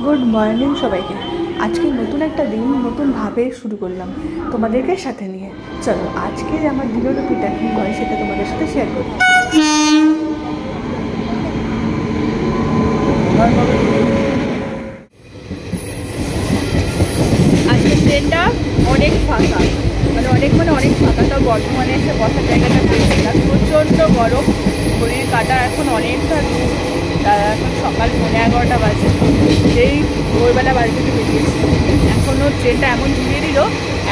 Good morning সবাইকে। আজকে নতুন একটা দিন নতুনভাবে শুরু করলাম তোমাদেরকে সাথে নিয়ে। চলো আজকে আমার দিনলিপিটা কী হয় সেটা তোমাদের সাথে শেয়ার করি। আজকে ট্রেনটা অনেক ফাঁকা, অনেক ফাঁকা। তাও বর্ধমানে এসে বসার জায়গাটা পেয়েছিলাম। প্রচণ্ড গরম, ঘড়ির কাঁটা এখন অনেকটা দূর। এখন সকাল 11:30 বাজে। সেই ভোরবেলা বাড়ি থেকে বেরিয়েছি। এখনও ট্রেনটা এমন ঘুরিয়ে দিল,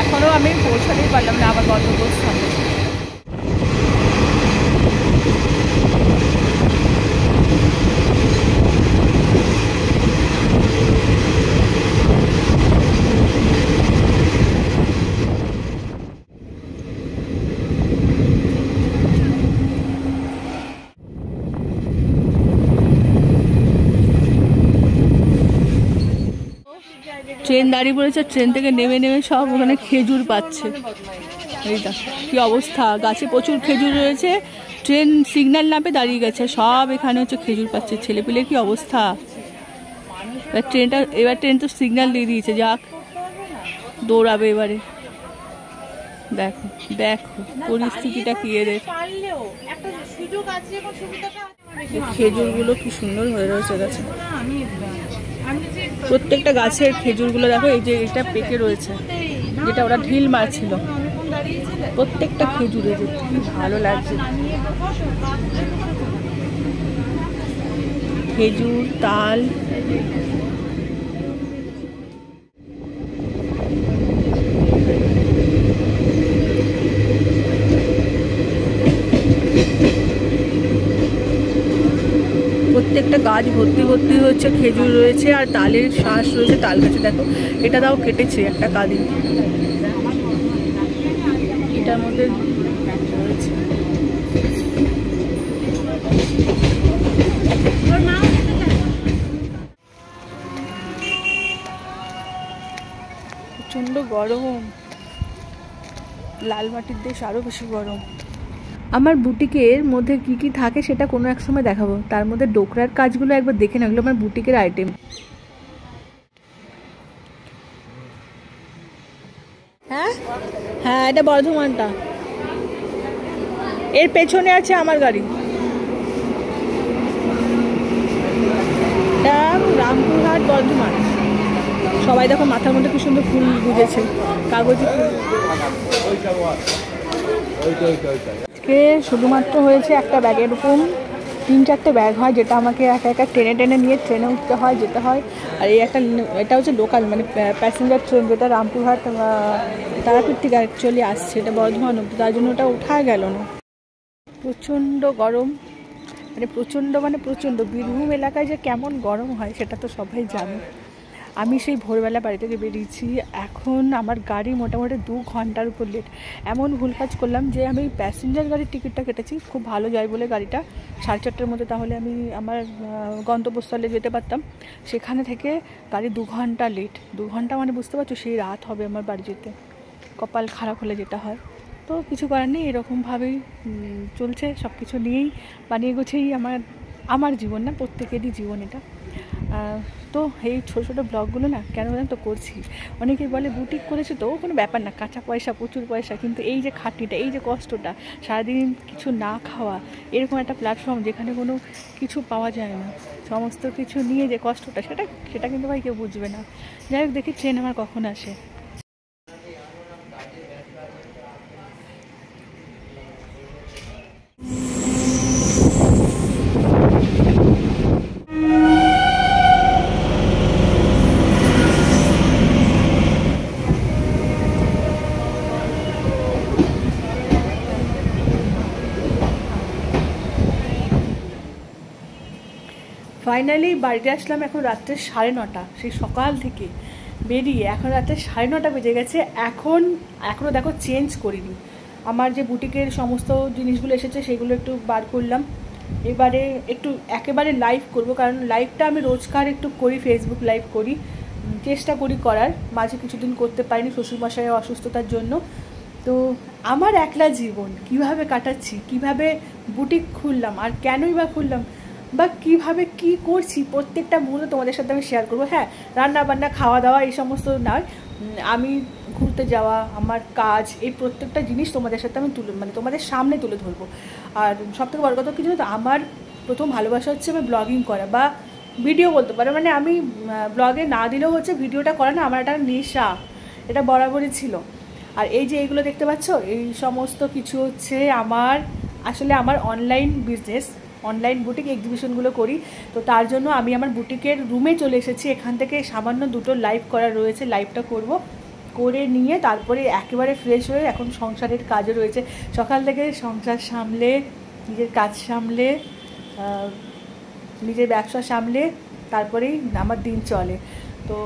এখনও আমি পৌঁছাতেই পারলাম না আমার গন্তব্যস্থানে। ট্রেন দাঁড়িয়ে পড়েছে, ট্রেন থেকে নেমে নেমে সব ওখানে খেজুর পাচ্ছে। এইটা কি অবস্থা, গাছে প্রচুর খেজুর রয়েছে। ট্রেন সিগন্যাল না পেয়ে দাঁড়িয়ে গেছে, সব এখানে হচ্ছে খেজুর পাচ্ছে। ছেলেপিলের কি অবস্থা। এবার ট্রেন তো সিগন্যাল দিয়ে দিয়েছে, যাক দৌড়াবে এবারে। দেখো দেখো পরিস্থিতিটা কি এদের। খেজুরগুলো কি সুন্দর হয়ে রয়েছে গাছে। প্রত্যেকটা গাছের খেজুরগুলো দেখো, এই যে এটা পেকে রয়েছে, যেটা ওরা ঢিল মারছিল। প্রত্যেকটা খেজুরে যে কি ভালো লাগছে। খেজুর, তাল, প্রত্যেকটা গাছ ভর্তি ভর্তি হচ্ছে খেজুর রয়েছে আর তালের শ্বাস রয়েছে। তাল গাছে দেখো, এটা দাও কেটেছে একটা কাঁদি, এটার মধ্যে রয়েছে। প্রচণ্ড গরম, লাল মাটির দেশ, আরও বেশি গরম। আমার বুটিকের মধ্যে কি কি থাকে সেটা কোনো এক সময় দেখাবো। তার মধ্যে ডোকরার কাজগুলো একবার দেখে না, এগুলো আমার বুটিকের আইটেম। হ্যাঁ হ্যাঁ, এটা বর্ধমানটা, এর পেছনে আছে আমার গাড়ি। এটা রামপুরহাট, বর্ধমান। সবাই দেখো মাথার মধ্যে কি সুন্দর ফুল গুজেছে, কাগজে ফুল। আজকে শুধুমাত্র হয়েছে একটা ব্যাগ, এরকম 3-4টে ব্যাগ হয়, যেটা আমাকে একা একা টেনে টেনে নিয়ে ট্রেনে উঠতে হয়, যেতে হয়। আর এই একটা, এটা হচ্ছে লোকাল প্যাসেঞ্জার ট্রেন, যেটা রামপুরহাট তারাপীঠ থেকে অ্যাকচুয়ালি আসছে, এটা বর্ধমান অব্দি, তার জন্য ওটা উঠা গেল না। প্রচণ্ড গরম, প্রচণ্ড। বীরভূম এলাকায় যে কেমন গরম হয় সেটা তো সবাই জানে। আমি সেই ভোরবেলা বাড়ি থেকে বেরিয়েছি, এখন আমার গাড়ি মোটামুটি 2 ঘন্টার উপর লেট। এমন ভুল কাজ করলাম যে আমি প্যাসেঞ্জার গাড়ির টিকিটটা কেটেছি, খুব ভালো যায় বলে গাড়িটা 4:30টার মধ্যে, তাহলে আমি আমার গন্তব্যস্থলে যেতে পারতাম। সেখানে থেকে গাড়ি 2 ঘন্টা লেট। 2 ঘন্টা মানে বুঝতে পারছো, সেই রাত হবে আমার বাড়ি যেতে। কপাল খারাপ হলে যেটা হয়, তো কিছু করার নেই। এরকমভাবেই চলছে, সব কিছু নিয়েই বানিয়ে গুছেই আমার জীবন, না প্রত্যেকেরই জীবন এটা। তো এই ছোটো ছোটো ব্লগগুলো না কেন বলেন তো করছি। অনেকেই বলে বুটিক করেছে তো কোনো ব্যাপার না, কাঁচা পয়সা, প্রচুর পয়সা। কিন্তু এই যে খাটনিটা, এই যে কষ্টটা, সারাদিন কিছু না খাওয়া, এরকম একটা প্ল্যাটফর্ম যেখানে কোনো কিছু পাওয়া যায় না, সমস্ত কিছু নিয়ে যে কষ্টটা, সেটা কিন্তু ভাই কেউ বুঝবে না। যাই হোক, দেখি ট্রেন আমার কখন আসে। ফাইনালি বাড়িতে আসলাম, এখন রাত্রে 9:30। সেই সকাল থেকে বেরিয়ে এখন রাত্রে 9:30 বেজে গেছে। এখনও দেখো চেঞ্জ করিনি। আমার যে বুটিকের সমস্ত জিনিসগুলো এসেছে সেগুলো একটু বার করলাম। এবারে একটু একেবারে লাইভ করব, কারণ লাইভটা আমি রোজকার একটু করি, ফেসবুক লাইভ করি, চেষ্টা করি করার। মাঝে কিছুদিন করতে পারিনি শ্বশুরমশাইয়ের অসুস্থতার জন্য। তো আমার একলা জীবন কিভাবে কাটাচ্ছি, কিভাবে বুটিক খুললাম, আর কেনই বা খুললাম, বা কীভাবে কী করছি প্রত্যেকটা মুহূর্তে তোমাদের সাথে আমি শেয়ার করবো। হ্যাঁ, রান্না বান্না খাওয়া দাওয়া এই সমস্ত নয়, আমি ঘুরতে যাওয়া, আমার কাজ, এই প্রত্যেকটা জিনিস তোমাদের সাথে আমি তোমাদের সামনে তুলে ধরবো। আর সবথেকে বড় কথা কি জানো তো, আমার প্রথম ভালোবাসা হচ্ছে আমি ব্লগিং করা বা ভিডিও বলতে পারো, মানে আমি ব্লগে না দিলেও হচ্ছে ভিডিওটা করা না আমার একটা নেশা, এটা বরাবরই ছিল। আর এই যে এইগুলো দেখতে পাচ্ছ, এই সমস্ত কিছু হচ্ছে আসলে আমার অনলাইন বিজনেস, অনলাইন বুটিক এক্সিবিশনগুলো করি। তো তার জন্য আমি আমার বুটিকের রুমে চলে এসেছি। এখান থেকে সামান্য 2টো লাইভ করা রয়েছে, লাইভটা করব, করে নিয়ে তারপরে একেবারে ফ্রেশ হয়ে এখন সংসারের কাজও রয়েছে। সকাল থেকে সংসার সামলে, নিজের কাজ সামলে, নিজের ব্যবসা সামলে তারপরেই আমার দিন চলে। তো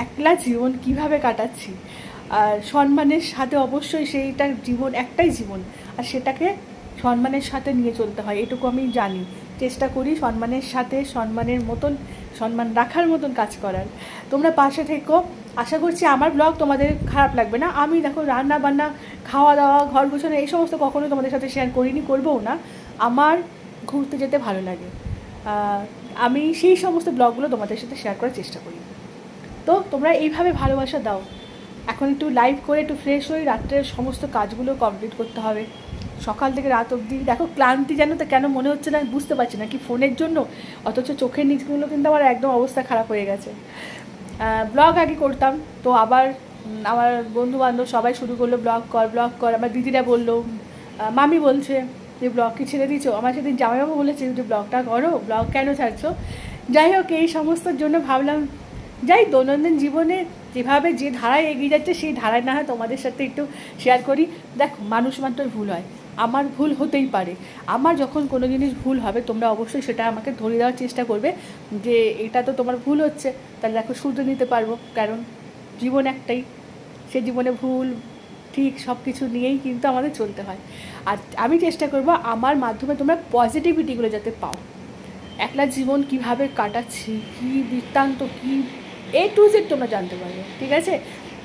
একলা জীবন কিভাবে কাটাচ্ছি, আর সম্মানের সাথে, অবশ্যই সেইটা জীবন, একটাই জীবন, আর সেটাকে সম্মানের সাথে নিয়ে চলতে হয়, এটুকু আমি জানি। চেষ্টা করি সম্মানের সাথে, সম্মানের মতন, সম্মান রাখার মতন কাজ করার। তোমরা পাশে থেকো, আশা করছি আমার ব্লগ তোমাদের খারাপ লাগবে না। আমি দেখো রান্না বান্না, খাওয়া দাওয়া, ঘর গোছানো এই সমস্ত কখনো তোমাদের সাথে শেয়ার করিনি, করবও না। আমার ঘুরতে যেতে ভালো লাগে, আমি সেই সমস্ত ব্লগগুলো তোমাদের সাথে শেয়ার করার চেষ্টা করি। তো তোমরা এইভাবে ভালোবাসা দাও। এখন একটু লাইভ করে একটু ফ্রেশ হয়ে রাত্রের সমস্ত কাজগুলো কমপ্লিট করতে হবে। সকাল থেকে রাত অবধি দেখো ক্লান্তি যেন তো কেন মনে হচ্ছে না বুঝতে পারছি না, কি ফোনের জন্য, অথচ চোখের নিচগুলো কিন্তু আমার একদম অবস্থা খারাপ হয়ে গেছে। ব্লগ আগে করতাম, তো আবার আমার বন্ধুবান্ধব সবাই শুরু করলো ব্লগ কর। আমার দিদিরা বললো, মামি বলছে যে ব্লগ কি ছেড়ে দিচ্ছ। আমার সেদিন জামাইবাবু বলেছে যে ব্লগটা করো, ব্লগ কেন ছাড়ছো। যাই হোক, এই সমস্তর জন্য ভাবলাম যাই দৈনন্দিন জীবনে যেভাবে যে ধারায় এগিয়ে যাচ্ছে সেই ধারায় না হয় তোমাদের সাথে একটু শেয়ার করি। দেখো, মানুষ মাত্রই ভুল হয়, আমার ভুল হতেই পারে। আমার যখন কোনো জিনিস ভুল হবে তোমরা অবশ্যই সেটা আমাকে ধরে দেওয়ার চেষ্টা করবে যে এটা তো তোমার ভুল হচ্ছে, তাহলে দেখো শুধরে নিতে পারবো। কারণ জীবন একটাই, সে জীবনে ভুল ঠিক সব কিছু নিয়েই কিন্তু আমাদের চলতে হয়। আর আমি চেষ্টা করবো আমার মাধ্যমে তোমরা পজিটিভিটিগুলো যাতে পাও। একলা জীবন কিভাবে কাটাচ্ছি, কী বৃত্তান্ত, কী A to Z তোমরা জানতে পারবে, ঠিক আছে।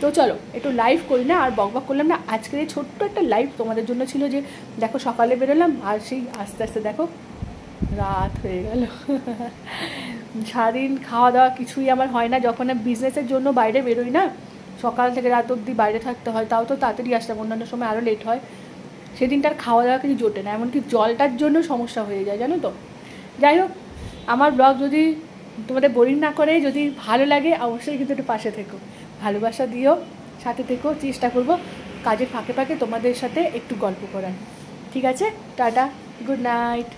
তো চলো একটু লাইভ করি না, আর বকবক করলাম না। আজকের এই ছোট্ট একটা লাইভ তোমাদের জন্য ছিল যে দেখো সকালে বেরোলাম আর সেই আস্তে আস্তে দেখো রাত হয়ে গেল। সারাদিন খাওয়া দাওয়া কিছুই আমার হয় না, যখন আমি বিজনেসের জন্য বাইরে বেরোই না, সকাল থেকে রাত অবধি বাইরে থাকতে হয়, তাও তো তাড়াতাড়ি আসলাম, অন্যান্য সময় আরও লেট হয়। সেদিনটার খাওয়া দাওয়া কিছু জোটে না, এমনকি জলটার জন্য সমস্যা হয়ে যায় জানো তো। যাই হোক, আমার ব্লগ যদি তোমাদের বোরিং না করে, যদি ভালো লাগে অবশ্যই কিন্তু একটু পাশে থেকো, ভালোবাসা দিও, সাথে থেকো। চেষ্টা করবো কাজের ফাঁকে ফাঁকে তোমাদের সাথে একটু গল্প করার, ঠিক আছে। Tata, good night.